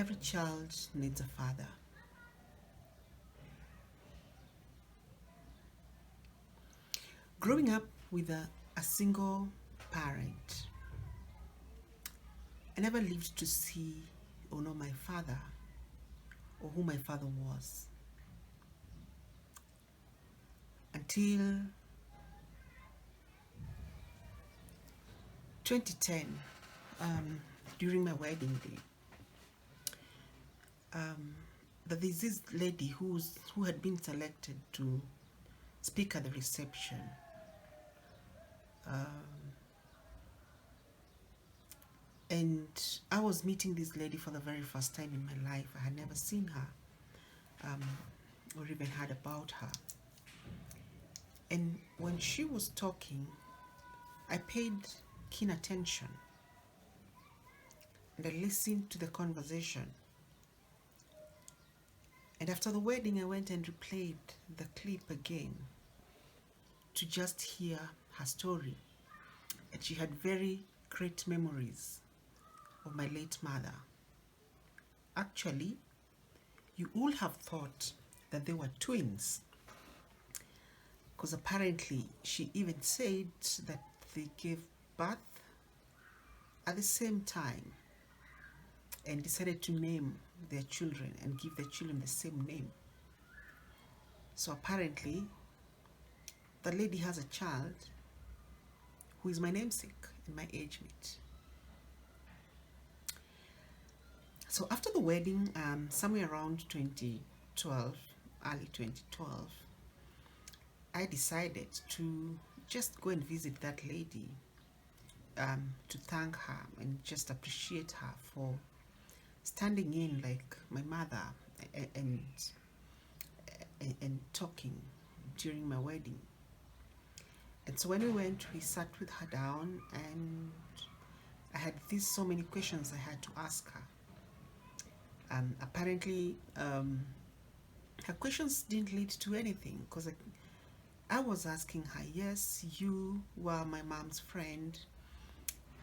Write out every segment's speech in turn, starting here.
Every child needs a father. Growing up with a single parent, I never lived to see or know my father or who my father was until 2010, during my wedding day. There's this lady who had been selected to speak at the reception. And I was meeting this lady for the very first time in my life. I had never seen her or even heard about her. And when she was talking, I paid keen attention and I listened to the conversation. And after the wedding, I went and replayed the clip again to just hear her story. And she had very great memories of my late mother. Actually, you would have thought that they were twins, because apparently she even said that they gave birth at the same time and decided to name their children and give their children the same name. So apparently, the lady has a child who is my namesake and my age mate. So after the wedding, somewhere around 2012, early 2012, I decided to just go and visit that lady, to thank her and just appreciate her for standing in like my mother and talking during my wedding. And so when we went, we sat with her down and I had so many questions I had to ask her. Apparently, her questions didn't lead to anything, because I was asking her, yes, you were my mom's friend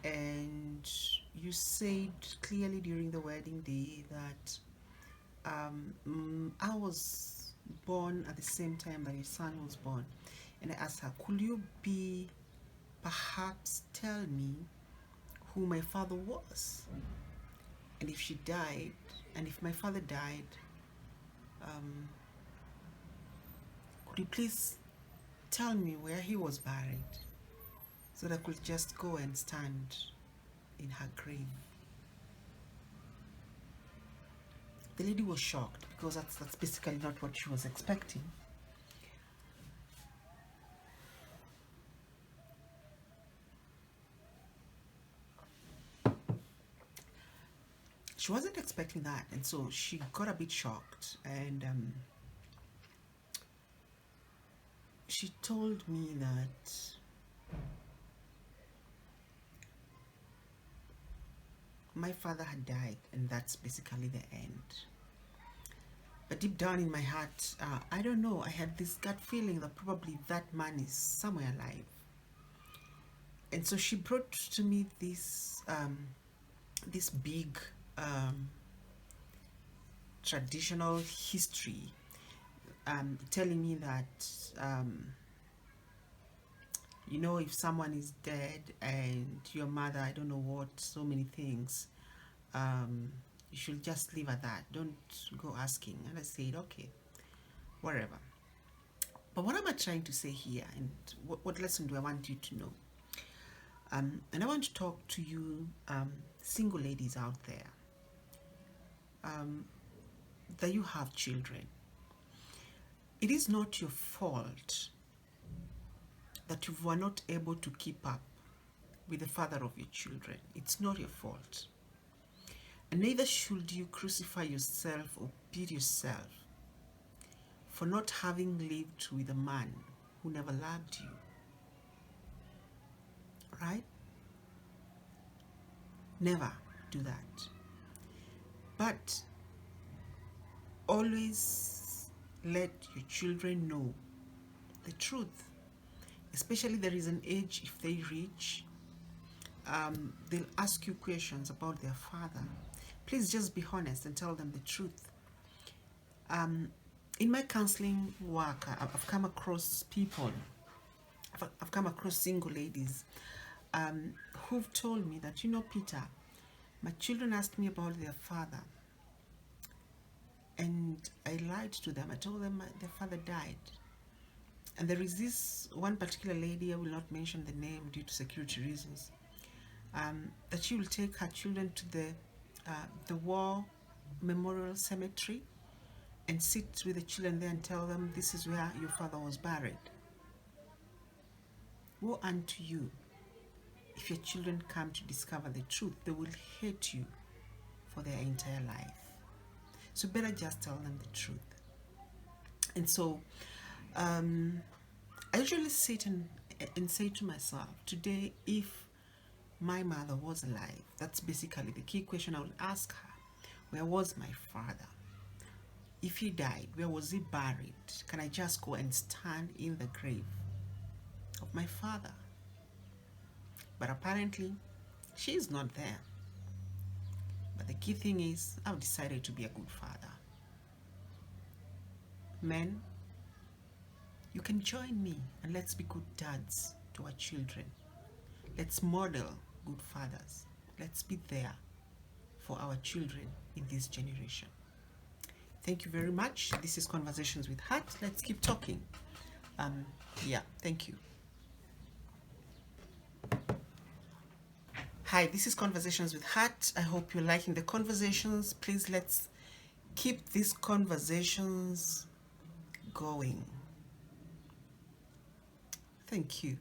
and you said clearly during the wedding day that I was born at the same time that your son was born. And I asked her, could you perhaps tell me who my father was? And if she died, and if my father died, could you please tell me where he was buried so that I could just go and stand in her grave? The lady was shocked, because that's basically not what she was expecting. She wasn't expecting that, and so she got a bit shocked, and she told me that my father had died, and that's basically the end. But deep down in my heart, I don't know, I had this gut feeling that probably that man is somewhere alive. And so she brought to me this big traditional history, telling me that if someone is dead and your mother, I don't know what, so many things, you should just leave at that. Don't go asking. And I said, okay, whatever. But what am I trying to say here, and what lesson do I want you to know? And I want to talk to you, single ladies out there, that you have children. It is not your fault that you were not able to keep up with the father of your children. It's not your fault. And neither should you crucify yourself or beat yourself for not having lived with a man who never loved you. Right? Never do that. But always let your children know the truth. Especially there is an age, if they reach, they'll ask you questions about their father. Please just be honest and tell them the truth. In my counseling work, I've come across people, I've come across single ladies who've told me that, you know, Peter, my children asked me about their father, and I lied to them. I told them their father died. And there is this one particular lady, I will not mention the name due to security reasons, that she will take her children to the war memorial cemetery and sit with the children there and tell them, this is where your father was buried. Woe unto you if your children come to discover the truth. They will hate you for their entire life. So better just tell them the truth. And so I usually sit and say to myself, today, if my mother was alive, that's basically the key question I will ask her. Where was my father? If he died, where was he buried? Can I just go and stand in the grave of my father? But apparently, she is not there. But the key thing is, I've decided to be a good father. Men, you can join me and let's be good dads to our children. Let's model good fathers. Let's be there for our children in this generation. Thank you very much. This is Conversations with Heart. Let's keep talking. Yeah, thank you. Hi, this is Conversations with Heart. I hope you're liking the conversations. Please, let's keep these conversations going. Thank you.